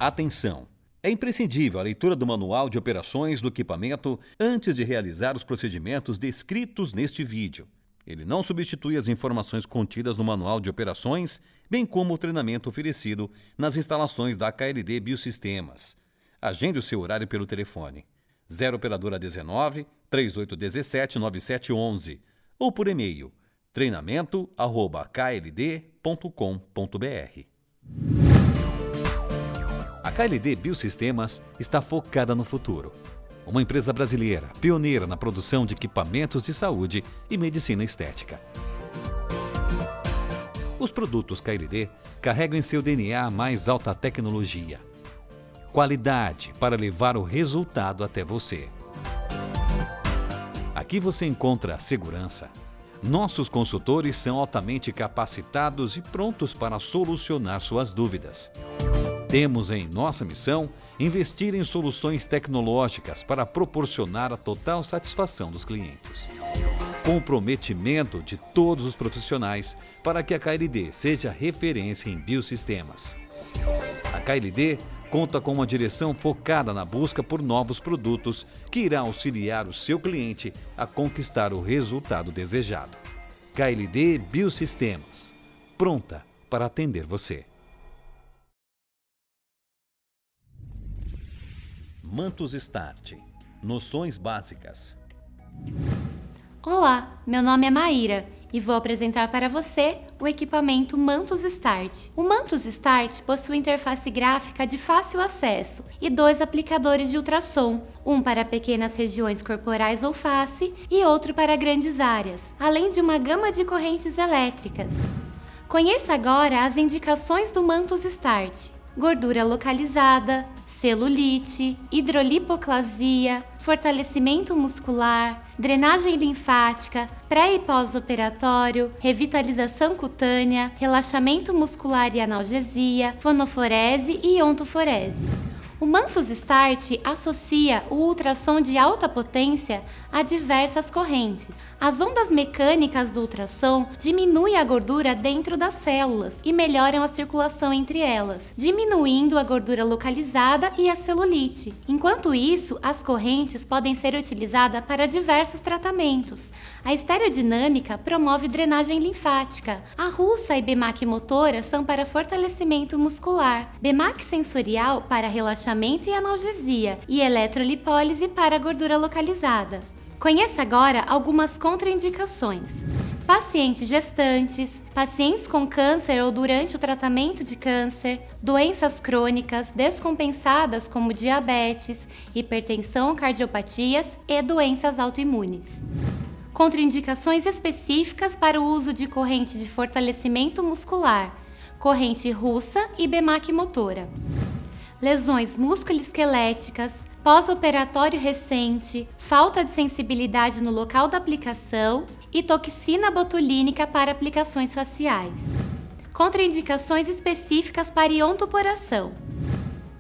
Atenção! É imprescindível a leitura do manual de operações do equipamento antes de realizar os procedimentos descritos neste vídeo. Ele não substitui as informações contidas no manual de operações, bem como o treinamento oferecido nas instalações da KLD Biosistemas. Agende o seu horário pelo telefone 0 operadora 19 3817 9711 ou por e-mail treinamento@kld.com.br. A KLD Biosistemas está focada no futuro. Uma empresa brasileira pioneira na produção de equipamentos de saúde e medicina estética. Os produtos KLD carregam em seu DNA a mais alta tecnologia. Qualidade para levar o resultado até você. Aqui você encontra segurança. Nossos consultores são altamente capacitados e prontos para solucionar suas dúvidas. Temos em nossa missão investir em soluções tecnológicas para proporcionar a total satisfação dos clientes. Comprometimento de todos os profissionais para que a KLD seja referência em biosistemas. A KLD conta com uma direção focada na busca por novos produtos que irá auxiliar o seu cliente a conquistar o resultado desejado. KLD Biosistemas, pronta para atender você. Mantos Start. Noções básicas. Olá, meu nome é Maíra e vou apresentar para você o equipamento Mantos Start. O Mantos Start possui interface gráfica de fácil acesso e 2 aplicadores de ultrassom, um para pequenas regiões corporais ou face e outro para grandes áreas, além de uma gama de correntes elétricas. Conheça agora as indicações do Mantos Start: gordura localizada, celulite, hidrolipoclasia, fortalecimento muscular, drenagem linfática, pré- e pós-operatório, revitalização cutânea, relaxamento muscular e analgesia, fonoforese e ontoforese. O Mantos Start associa o ultrassom de alta potência a diversas correntes. As ondas mecânicas do ultrassom diminuem a gordura dentro das células e melhoram a circulação entre elas, diminuindo a gordura localizada e a celulite. Enquanto isso, as correntes podem ser utilizadas para diversos tratamentos. A estereodinâmica promove drenagem linfática. A russa e BMAC motora são para fortalecimento muscular, BMAC sensorial para relaxamento e analgesia e eletrolipólise para gordura localizada. Conheça agora algumas contraindicações. Pacientes gestantes, pacientes com câncer ou durante o tratamento de câncer, doenças crônicas descompensadas como diabetes, hipertensão, cardiopatias e doenças autoimunes. Contraindicações específicas para o uso de corrente de fortalecimento muscular, corrente russa e BMAC motora. Lesões musculoesqueléticas, pós-operatório recente, falta de sensibilidade no local da aplicação e toxina botulínica para aplicações faciais. Contraindicações específicas para iontoporação.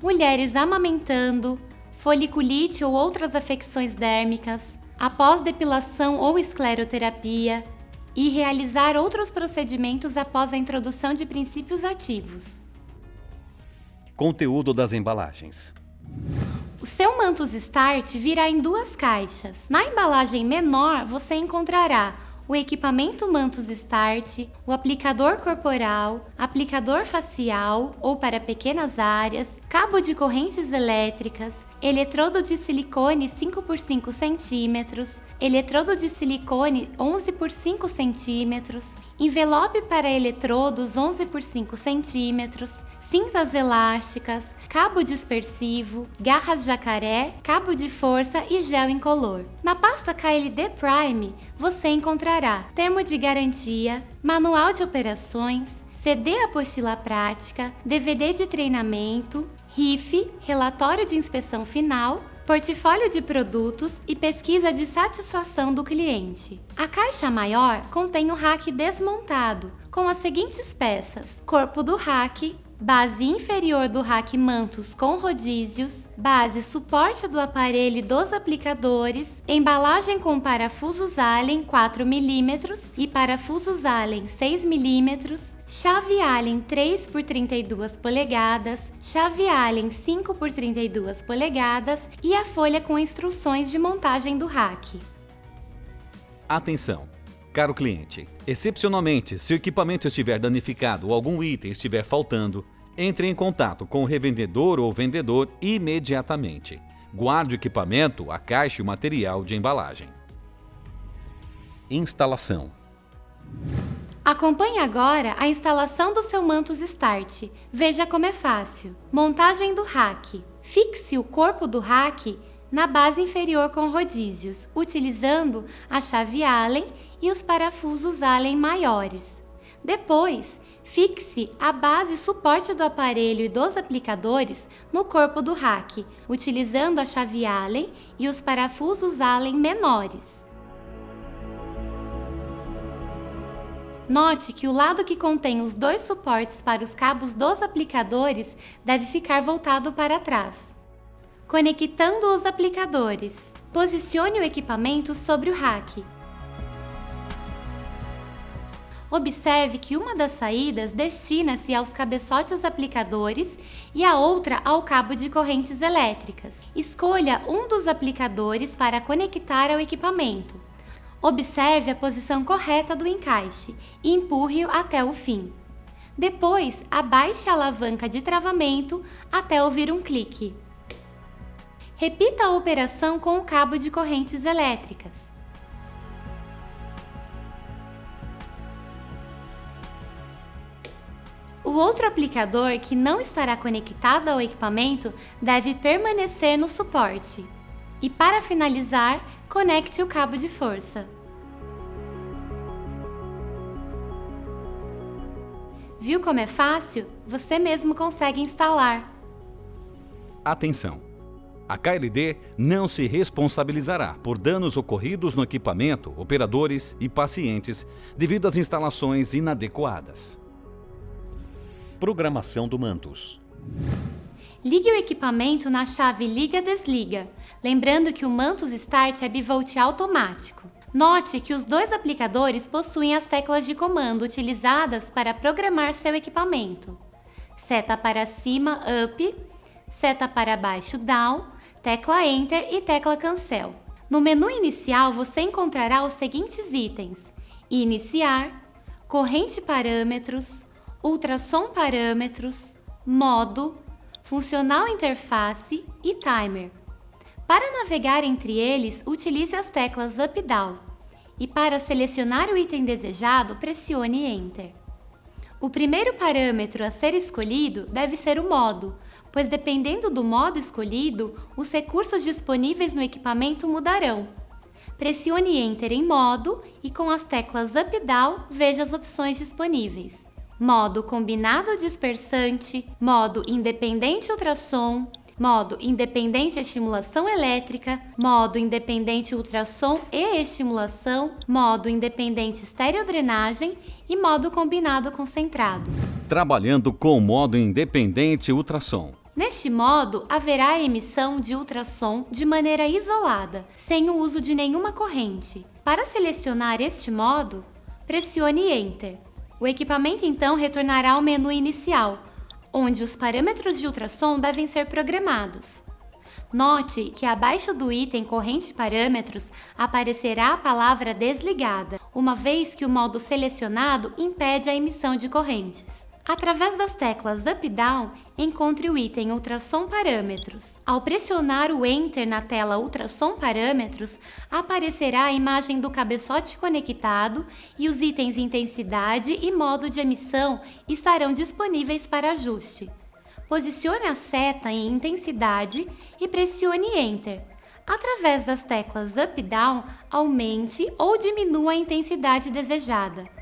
Mulheres amamentando, foliculite ou outras afecções dérmicas, após depilação ou escleroterapia e realizar outros procedimentos após a introdução de princípios ativos. Conteúdo das embalagens. O seu Mantos Start virá em 2 caixas. Na embalagem menor, você encontrará o equipamento Mantos Start, o aplicador corporal, aplicador facial ou para pequenas áreas, cabo de correntes elétricas, eletrodo de silicone 5 por 5 cm, eletrodo de silicone 11 por 5 cm, envelope para eletrodos 11 por 5 cm, cintas elásticas, cabo dispersivo, garras jacaré, cabo de força e gel incolor. Na pasta KLD Prime, você encontrará termo de garantia, manual de operações, CD apostila prática, DVD de treinamento, RIF, relatório de inspeção final, portfólio de produtos e pesquisa de satisfação do cliente. A caixa maior contém o rack desmontado, com as seguintes peças: corpo do rack, base inferior do rack Mantos com rodízios, base suporte do aparelho e dos aplicadores, embalagem com parafusos Allen 4 mm e parafusos Allen 6 mm, chave Allen 3 por 32 polegadas, chave Allen 5 por 32 polegadas e a folha com instruções de montagem do rack. Atenção! Caro cliente, excepcionalmente, se o equipamento estiver danificado ou algum item estiver faltando, entre em contato com o revendedor ou vendedor imediatamente. Guarde o equipamento, a caixa e o material de embalagem. Instalação. Acompanhe agora a instalação do seu Mantus Start. Veja como é fácil. Montagem do rack. Fixe o corpo do rack na base inferior com rodízios, utilizando a chave Allen e os parafusos Allen maiores. Depois, fixe a base e suporte do aparelho e dos aplicadores no corpo do rack, utilizando a chave Allen e os parafusos Allen menores. Note que o lado que contém os dois suportes para os cabos dos aplicadores deve ficar voltado para trás. Conectando os aplicadores. Posicione o equipamento sobre o rack. Observe que uma das saídas destina-se aos cabeçotes aplicadores e a outra ao cabo de correntes elétricas. Escolha um dos aplicadores para conectar ao equipamento. Observe a posição correta do encaixe e empurre-o até o fim. Depois, abaixe a alavanca de travamento até ouvir um clique. Repita a operação com o cabo de correntes elétricas. O outro aplicador que não estará conectado ao equipamento deve permanecer no suporte. E para finalizar, conecte o cabo de força. Viu como é fácil? Você mesmo consegue instalar. Atenção! A KLD não se responsabilizará por danos ocorridos no equipamento, operadores e pacientes devido às instalações inadequadas. Programação do Mantus. Ligue o equipamento na chave Liga-Desliga, lembrando que o Mantus Start é bivolt automático. Note que os dois aplicadores possuem as teclas de comando utilizadas para programar seu equipamento. Seta para cima, Up, seta para baixo, Down, tecla Enter e tecla Cancel. No menu inicial você encontrará os seguintes itens: Iniciar, Corrente Parâmetros, Ultrassom Parâmetros, Modo, Funcional Interface e Timer. Para navegar entre eles, utilize as teclas Up e Down. E para selecionar o item desejado, pressione Enter. O primeiro parâmetro a ser escolhido deve ser o modo, pois dependendo do modo escolhido, os recursos disponíveis no equipamento mudarão. Pressione Enter em modo e com as teclas Up e Down veja as opções disponíveis. Modo combinado dispersante, modo independente ultrassom, modo independente estimulação elétrica, modo independente ultrassom e estimulação, modo independente estereodrenagem e modo combinado concentrado. Trabalhando com o modo independente ultrassom. Neste modo, haverá a emissão de ultrassom de maneira isolada, sem o uso de nenhuma corrente. Para selecionar este modo, pressione Enter. O equipamento então retornará ao menu inicial, onde os parâmetros de ultrassom devem ser programados. Note que abaixo do item Corrente Parâmetros aparecerá a palavra Desligada, uma vez que o modo selecionado impede a emissão de correntes. Através das teclas Up e Down, encontre o item Ultrassom Parâmetros. Ao pressionar o Enter na tela Ultrassom Parâmetros, aparecerá a imagem do cabeçote conectado e os itens Intensidade e Modo de emissão estarão disponíveis para ajuste. Posicione a seta em Intensidade e pressione Enter. Através das teclas Up e Down, aumente ou diminua a intensidade desejada.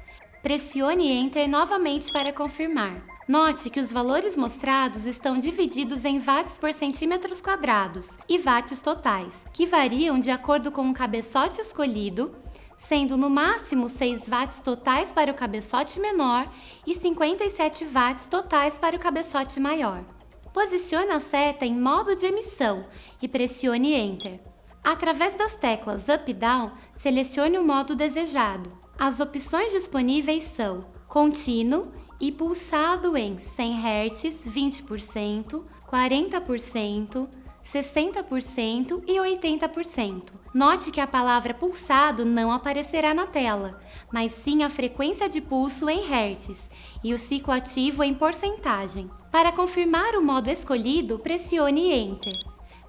Pressione Enter novamente para confirmar. Note que os valores mostrados estão divididos em watts por centímetros quadrados e watts totais, que variam de acordo com o cabeçote escolhido, sendo no máximo 6 watts totais para o cabeçote menor e 57 watts totais para o cabeçote maior. Posicione a seta em modo de emissão e pressione Enter. Através das teclas Up e Down, selecione o modo desejado. As opções disponíveis são Contínuo, e pulsado em 100 Hz, 20%, 40%, 60% e 80%. Note que a palavra pulsado não aparecerá na tela, mas sim a frequência de pulso em Hz e o ciclo ativo em porcentagem. Para confirmar o modo escolhido, pressione Enter.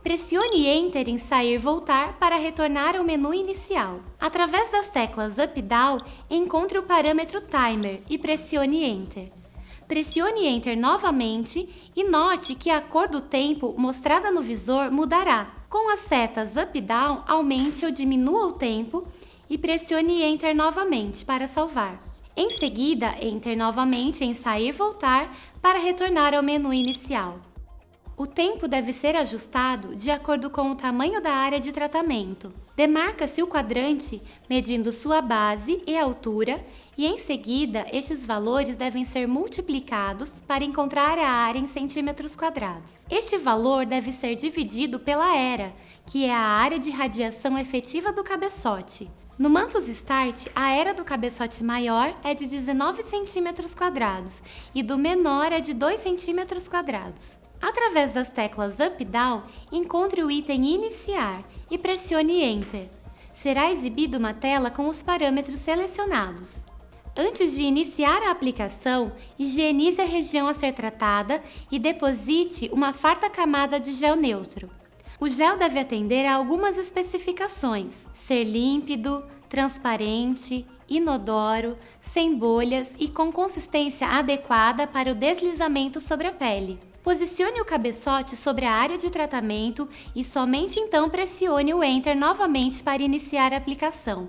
Pressione Enter em sair e voltar para retornar ao menu inicial. Através das teclas Up e Down, encontre o parâmetro Timer e pressione Enter. Pressione Enter novamente e note que a cor do tempo mostrada no visor mudará. Com as setas Up e Down, aumente ou diminua o tempo e pressione Enter novamente para salvar. Em seguida, Enter novamente em sair e voltar para retornar ao menu inicial. O tempo deve ser ajustado de acordo com o tamanho da área de tratamento. Demarca-se o quadrante medindo sua base e altura e, em seguida, estes valores devem ser multiplicados para encontrar a área em centímetros quadrados. Este valor deve ser dividido pela ERA, que é a área de radiação efetiva do cabeçote. No Mantus Start, a ERA do cabeçote maior é de 19 centímetros quadrados e do menor é de 2 centímetros quadrados. Através das teclas Up e Down, encontre o item Iniciar e pressione Enter. Será exibida uma tela com os parâmetros selecionados. Antes de iniciar a aplicação, higienize a região a ser tratada e deposite uma farta camada de gel neutro. O gel deve atender a algumas especificações: ser límpido, transparente, inodoro, sem bolhas e com consistência adequada para o deslizamento sobre a pele. Posicione o cabeçote sobre a área de tratamento e somente então pressione o Enter novamente para iniciar a aplicação.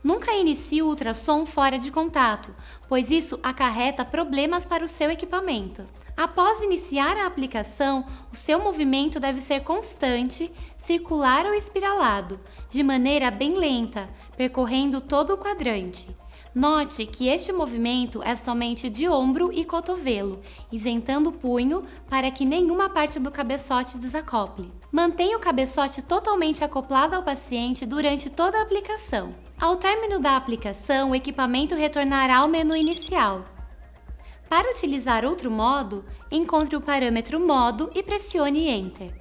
Nunca inicie o ultrassom fora de contato, pois isso acarreta problemas para o seu equipamento. Após iniciar a aplicação, o seu movimento deve ser constante, circular ou espiralado, de maneira bem lenta, percorrendo todo o quadrante. Note que este movimento é somente de ombro e cotovelo, isentando o punho para que nenhuma parte do cabeçote desacople. Mantenha o cabeçote totalmente acoplado ao paciente durante toda a aplicação. Ao término da aplicação, o equipamento retornará ao menu inicial. Para utilizar outro modo, encontre o parâmetro Modo e pressione Enter.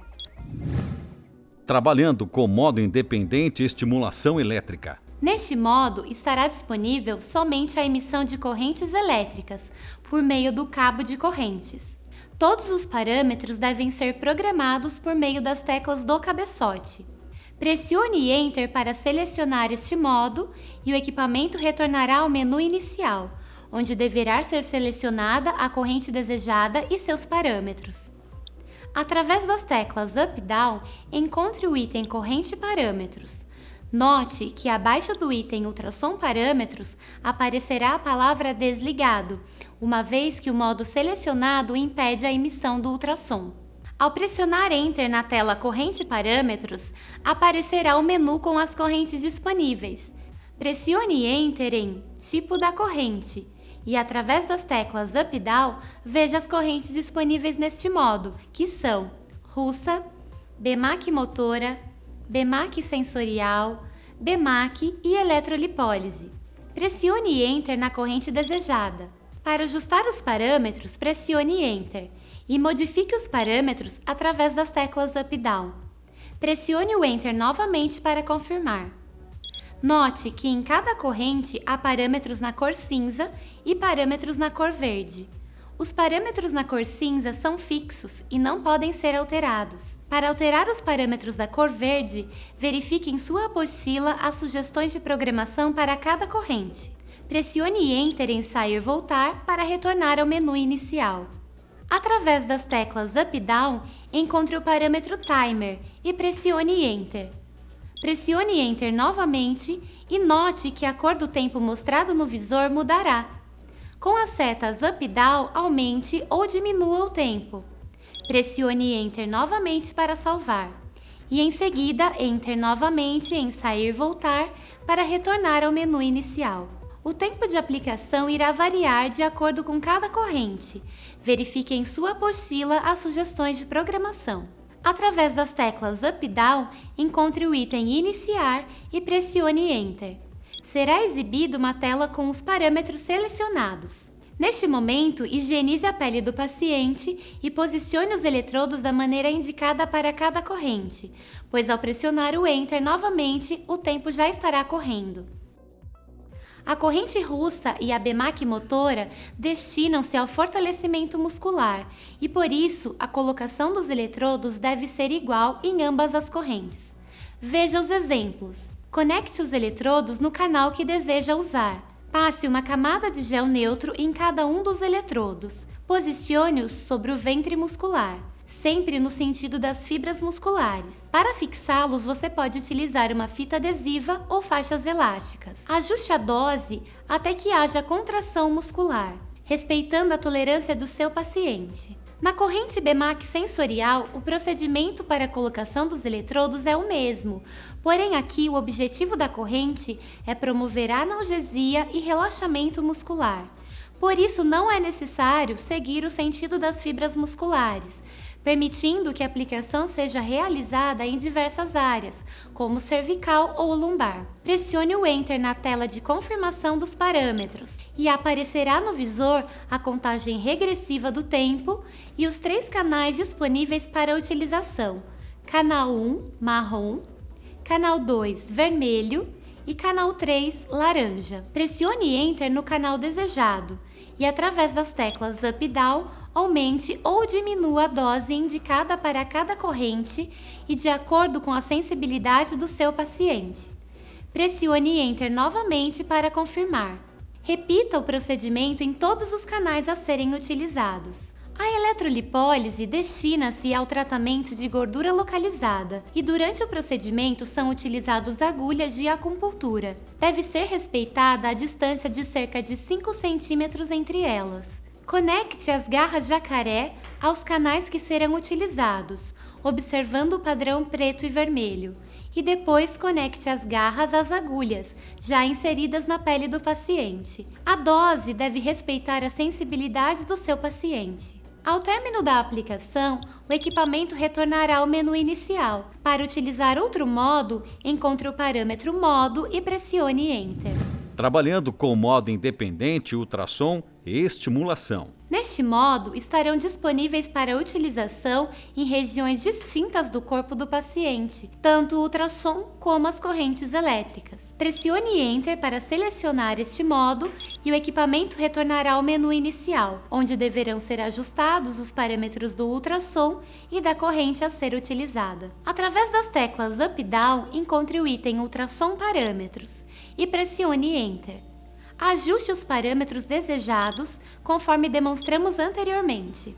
Trabalhando com modo independente estimulação elétrica. Neste modo, estará disponível somente a emissão de correntes elétricas por meio do cabo de correntes. Todos os parâmetros devem ser programados por meio das teclas do cabeçote. Pressione Enter para selecionar este modo e o equipamento retornará ao menu inicial, onde deverá ser selecionada a corrente desejada e seus parâmetros. Através das teclas Up e Down, encontre o item Corrente Parâmetros. Note que abaixo do item Ultrassom Parâmetros aparecerá a palavra Desligado, uma vez que o modo selecionado impede a emissão do ultrassom. Ao pressionar Enter na tela Corrente Parâmetros, aparecerá o menu com as correntes disponíveis. Pressione Enter em Tipo da corrente e, através das teclas Up e Down, veja as correntes disponíveis neste modo, que são Russa, BMAC Motora, BMAC Sensorial, BMAC e Eletrolipólise. Pressione Enter na corrente desejada. Para ajustar os parâmetros, pressione Enter e modifique os parâmetros através das teclas Up e Down. Pressione o Enter novamente para confirmar. Note que em cada corrente há parâmetros na cor cinza e parâmetros na cor verde. Os parâmetros na cor cinza são fixos e não podem ser alterados. Para alterar os parâmetros da cor verde, verifique em sua apostila as sugestões de programação para cada corrente. Pressione Enter em Sair e Voltar para retornar ao menu inicial. Através das teclas Up e Down, encontre o parâmetro Timer e pressione Enter. Pressione Enter novamente e note que a cor do tempo mostrado no visor mudará. Com as setas Up e Down, aumente ou diminua o tempo. Pressione Enter novamente para salvar. E em seguida, Enter novamente em Sair e Voltar para retornar ao menu inicial. O tempo de aplicação irá variar de acordo com cada corrente. Verifique em sua apostila as sugestões de programação. Através das teclas Up e Down, encontre o item Iniciar e pressione Enter. Será exibida uma tela com os parâmetros selecionados. Neste momento, higienize a pele do paciente e posicione os eletrodos da maneira indicada para cada corrente, pois ao pressionar o Enter novamente, o tempo já estará correndo. A corrente russa e a BEMAC motora destinam-se ao fortalecimento muscular e, por isso, a colocação dos eletrodos deve ser igual em ambas as correntes. Veja os exemplos. Conecte os eletrodos no canal que deseja usar. Passe uma camada de gel neutro em cada um dos eletrodos. Posicione-os sobre o ventre muscular, sempre no sentido das fibras musculares. Para fixá-los, você pode utilizar uma fita adesiva ou faixas elásticas. Ajuste a dose até que haja contração muscular, respeitando a tolerância do seu paciente. Na corrente BEMAC sensorial, o procedimento para a colocação dos eletrodos é o mesmo, porém aqui o objetivo da corrente é promover analgesia e relaxamento muscular. Por isso não é necessário seguir o sentido das fibras musculares, permitindo que a aplicação seja realizada em diversas áreas, como cervical ou lombar. Pressione o Enter na tela de confirmação dos parâmetros e aparecerá no visor a contagem regressiva do tempo e os 3 canais disponíveis para utilização: canal 1, marrom, canal 2, vermelho e canal 3, laranja. Pressione Enter no canal desejado e, através das teclas Up e Down, aumente ou diminua a dose indicada para cada corrente e de acordo com a sensibilidade do seu paciente. Pressione Enter novamente para confirmar. Repita o procedimento em todos os canais a serem utilizados. A eletrolipólise destina-se ao tratamento de gordura localizada e durante o procedimento são utilizados agulhas de acupuntura. Deve ser respeitada a distância de cerca de 5 centímetros entre elas. Conecte as garras jacaré aos canais que serão utilizados, observando o padrão preto e vermelho, e depois conecte as garras às agulhas, já inseridas na pele do paciente. A dose deve respeitar a sensibilidade do seu paciente. Ao término da aplicação, o equipamento retornará ao menu inicial. Para utilizar outro modo, encontre o parâmetro Modo e pressione Enter. Trabalhando com o modo independente, ultrassom e estimulação. Neste modo, estarão disponíveis para utilização em regiões distintas do corpo do paciente, tanto o ultrassom como as correntes elétricas. Pressione Enter para selecionar este modo e o equipamento retornará ao menu inicial, onde deverão ser ajustados os parâmetros do ultrassom e da corrente a ser utilizada. Através das teclas Up e Down, encontre o item Ultrassom Parâmetros e pressione Enter. Ajuste os parâmetros desejados, conforme demonstramos anteriormente.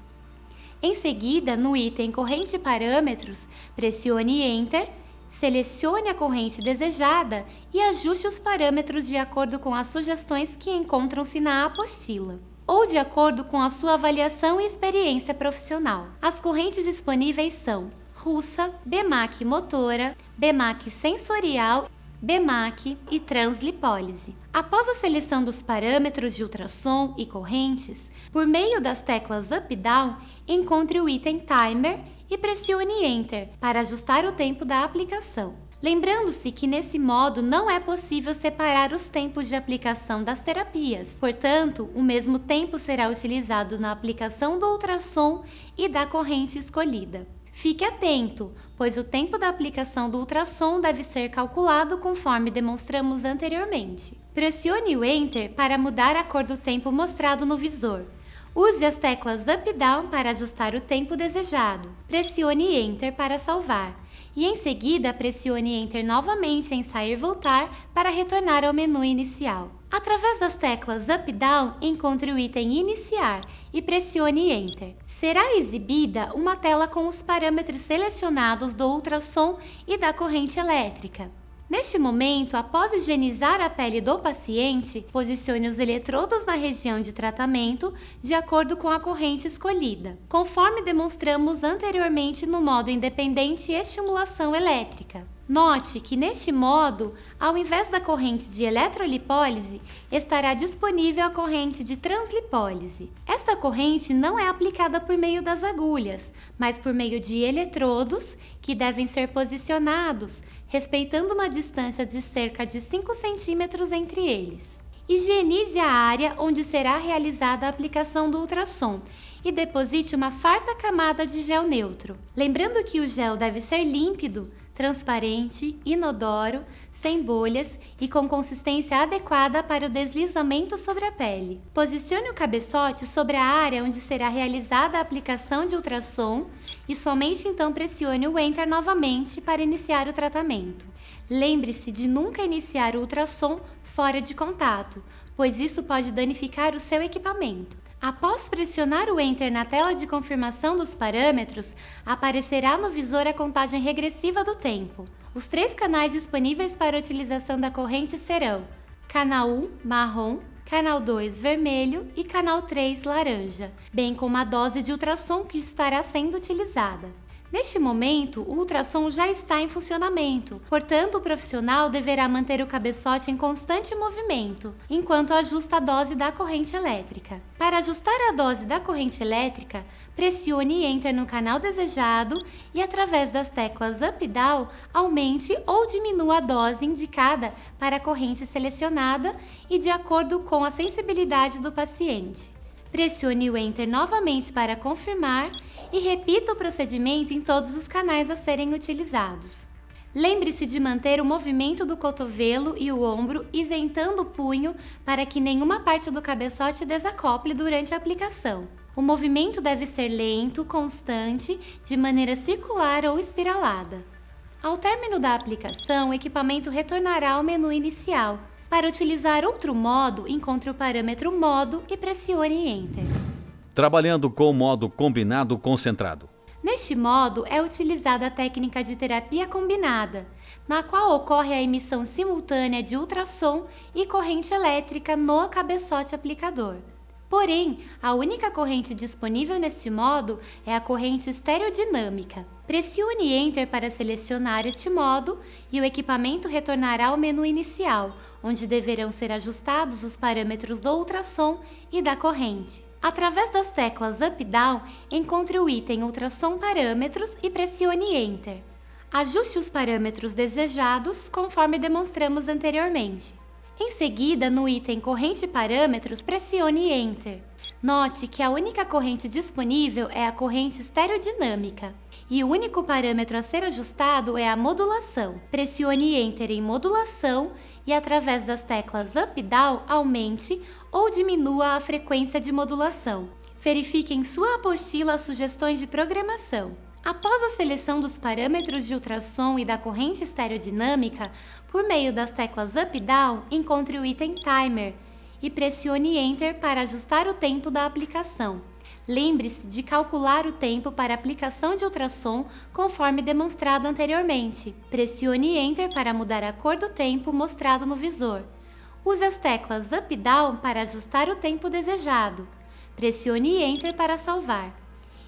Em seguida, no item Corrente Parâmetros, pressione Enter, selecione a corrente desejada e ajuste os parâmetros de acordo com as sugestões que encontram-se na apostila, ou de acordo com a sua avaliação e experiência profissional. As correntes disponíveis são russa, BEMAC motora, BEMAC sensorial, BEMAC e translipólise. Após a seleção dos parâmetros de ultrassom e correntes, por meio das teclas Up e Down, encontre o item Timer e pressione Enter para ajustar o tempo da aplicação. Lembrando-se que nesse modo não é possível separar os tempos de aplicação das terapias, portanto, o mesmo tempo será utilizado na aplicação do ultrassom e da corrente escolhida. Fique atento, pois o tempo da aplicação do ultrassom deve ser calculado conforme demonstramos anteriormente. Pressione o Enter para mudar a cor do tempo mostrado no visor. Use as teclas Up e Down para ajustar o tempo desejado. Pressione Enter para salvar. E em seguida, pressione Enter novamente em Sair e Voltar para retornar ao menu inicial. Através das teclas Up e Down, encontre o item Iniciar e pressione Enter. Será exibida uma tela com os parâmetros selecionados do ultrassom e da corrente elétrica. Neste momento, após higienizar a pele do paciente, posicione os eletrodos na região de tratamento de acordo com a corrente escolhida, conforme demonstramos anteriormente no modo independente estimulação elétrica. Note que neste modo, ao invés da corrente de eletrolipólise, estará disponível a corrente de translipólise. Esta corrente não é aplicada por meio das agulhas, mas por meio de eletrodos que devem ser posicionados, respeitando uma distância de cerca de 5 centímetros entre eles. Higienize a área onde será realizada a aplicação do ultrassom e deposite uma farta camada de gel neutro. Lembrando que o gel deve ser límpido, transparente, inodoro, sem bolhas e com consistência adequada para o deslizamento sobre a pele. Posicione o cabeçote sobre a área onde será realizada a aplicação de ultrassom e somente então pressione o Enter novamente para iniciar o tratamento. Lembre-se de nunca iniciar o ultrassom fora de contato, pois isso pode danificar o seu equipamento. Após pressionar o Enter na tela de confirmação dos parâmetros, aparecerá no visor a contagem regressiva do tempo. Os 3 canais disponíveis para a utilização da corrente serão canal 1, marrom, canal 2, vermelho e canal 3, laranja, bem como a dose de ultrassom que estará sendo utilizada. Neste momento, o ultrassom já está em funcionamento, portanto o profissional deverá manter o cabeçote em constante movimento, enquanto ajusta a dose da corrente elétrica. Para ajustar a dose da corrente elétrica, pressione Enter no canal desejado e através das teclas Up e Down, aumente ou diminua a dose indicada para a corrente selecionada e de acordo com a sensibilidade do paciente. Pressione o Enter novamente para confirmar e repita o procedimento em todos os canais a serem utilizados. Lembre-se de manter o movimento do cotovelo e o ombro isentando o punho para que nenhuma parte do cabeçote desacople durante a aplicação. O movimento deve ser lento, constante, de maneira circular ou espiralada. Ao término da aplicação, o equipamento retornará ao menu inicial. Para utilizar outro modo, encontre o parâmetro Modo e pressione Enter. Trabalhando com o modo combinado concentrado. Neste modo, é utilizada a técnica de terapia combinada, na qual ocorre a emissão simultânea de ultrassom e corrente elétrica no cabeçote aplicador. Porém, a única corrente disponível neste modo é a corrente estereodinâmica. Pressione Enter para selecionar este modo e o equipamento retornará ao menu inicial, onde deverão ser ajustados os parâmetros do ultrassom e da corrente. Através das teclas Up e Down, encontre o item Ultrassom Parâmetros e pressione Enter. Ajuste os parâmetros desejados conforme demonstramos anteriormente. Em seguida, no item Corrente Parâmetros, pressione Enter. Note que a única corrente disponível é a corrente estereodinâmica e o único parâmetro a ser ajustado é a modulação. Pressione Enter em Modulação e através das teclas Up e Down, aumente ou diminua a frequência de modulação. Verifique em sua apostila as sugestões de programação. Após a seleção dos parâmetros de ultrassom e da corrente estereodinâmica, por meio das teclas Up e Down, encontre o item Timer e pressione Enter para ajustar o tempo da aplicação. Lembre-se de calcular o tempo para a aplicação de ultrassom conforme demonstrado anteriormente. Pressione Enter para mudar a cor do tempo mostrado no visor. Use as teclas Up e Down para ajustar o tempo desejado. Pressione Enter para salvar.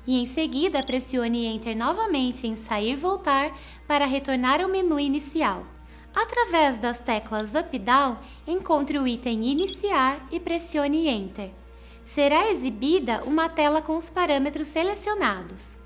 E em seguida pressione Enter novamente em Sair e Voltar para retornar ao menu inicial. Através das teclas Up e Down, encontre o item Iniciar e pressione Enter. Será exibida uma tela com os parâmetros selecionados.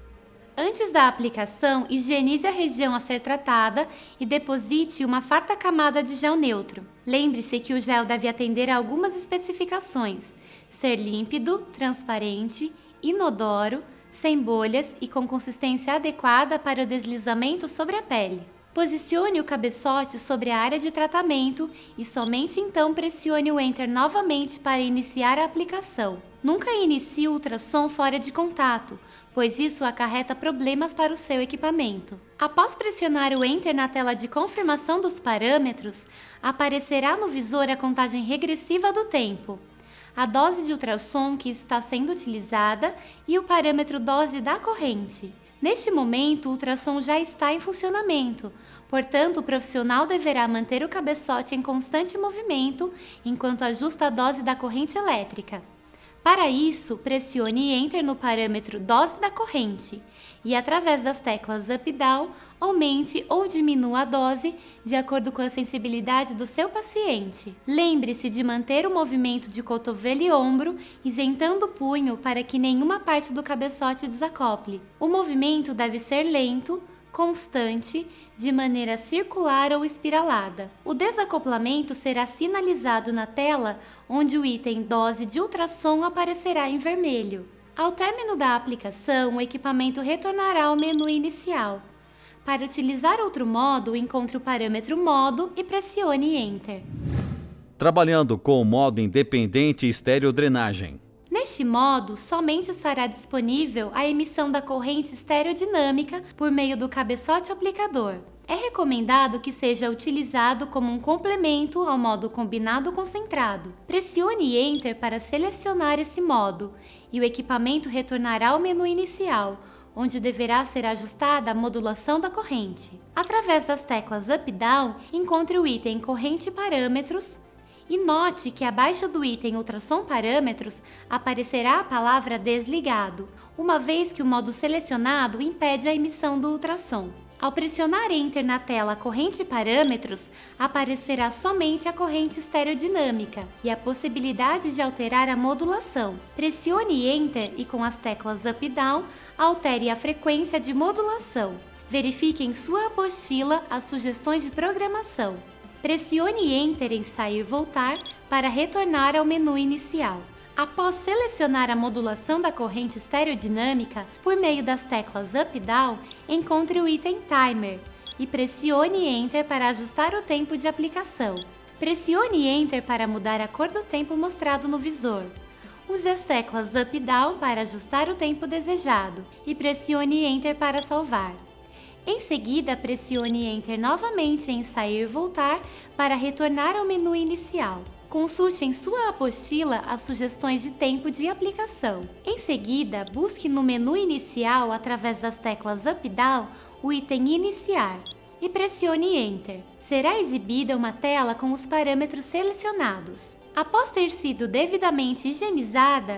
Antes da aplicação, higienize a região a ser tratada e deposite uma farta camada de gel neutro. Lembre-se que o gel deve atender a algumas especificações: ser límpido, transparente, inodoro, sem bolhas e com consistência adequada para o deslizamento sobre a pele. Posicione o cabeçote sobre a área de tratamento e somente então pressione o Enter novamente para iniciar a aplicação. Nunca inicie o ultrassom fora de contato, pois isso acarreta problemas para o seu equipamento. Após pressionar o Enter na tela de confirmação dos parâmetros, aparecerá no visor a contagem regressiva do tempo, a dose de ultrassom que está sendo utilizada e o parâmetro dose da corrente. Neste momento, o ultrassom já está em funcionamento, portanto, o profissional deverá manter o cabeçote em constante movimento enquanto ajusta a dose da corrente elétrica. Para isso, pressione Enter no parâmetro dose da corrente e, através das teclas Up e Down, aumente ou diminua a dose de acordo com a sensibilidade do seu paciente. Lembre-se de manter o movimento de cotovelo e ombro, isentando o punho para que nenhuma parte do cabeçote desacople. O movimento deve ser lento, constante, de maneira circular ou espiralada. O desacoplamento será sinalizado na tela, onde o item dose de ultrassom aparecerá em vermelho. Ao término da aplicação, o equipamento retornará ao menu inicial. Para utilizar outro modo, encontre o parâmetro Modo e pressione Enter. Trabalhando com o modo independente estereodrenagem. Neste modo, somente estará disponível a emissão da corrente estereodinâmica por meio do cabeçote aplicador. É recomendado que seja utilizado como um complemento ao modo combinado concentrado. Pressione Enter para selecionar esse modo e o equipamento retornará ao menu inicial, onde deverá ser ajustada a modulação da corrente. Através das teclas Up e Down, encontre o item Corrente e Parâmetros e note que abaixo do item Ultrassom Parâmetros aparecerá a palavra Desligado, uma vez que o modo selecionado impede a emissão do ultrassom. Ao pressionar Enter na tela Corrente e Parâmetros, aparecerá somente a corrente estereodinâmica e a possibilidade de alterar a modulação. Pressione Enter e com as teclas Up e Down, altere a frequência de modulação. Verifique em sua apostila as sugestões de programação. Pressione Enter em Sair e Voltar para retornar ao menu inicial. Após selecionar a modulação da corrente estereodinâmica por meio das teclas Up e Down, encontre o item Timer e pressione Enter para ajustar o tempo de aplicação. Pressione Enter para mudar a cor do tempo mostrado no visor. Use as teclas Up e Down para ajustar o tempo desejado e pressione Enter para salvar. Em seguida, pressione Enter novamente em Sair e Voltar para retornar ao menu inicial. Consulte em sua apostila as sugestões de tempo de aplicação. Em seguida, busque no menu inicial, através das teclas Up e Down, o item Iniciar e pressione Enter. Será exibida uma tela com os parâmetros selecionados. Após ter sido devidamente higienizada,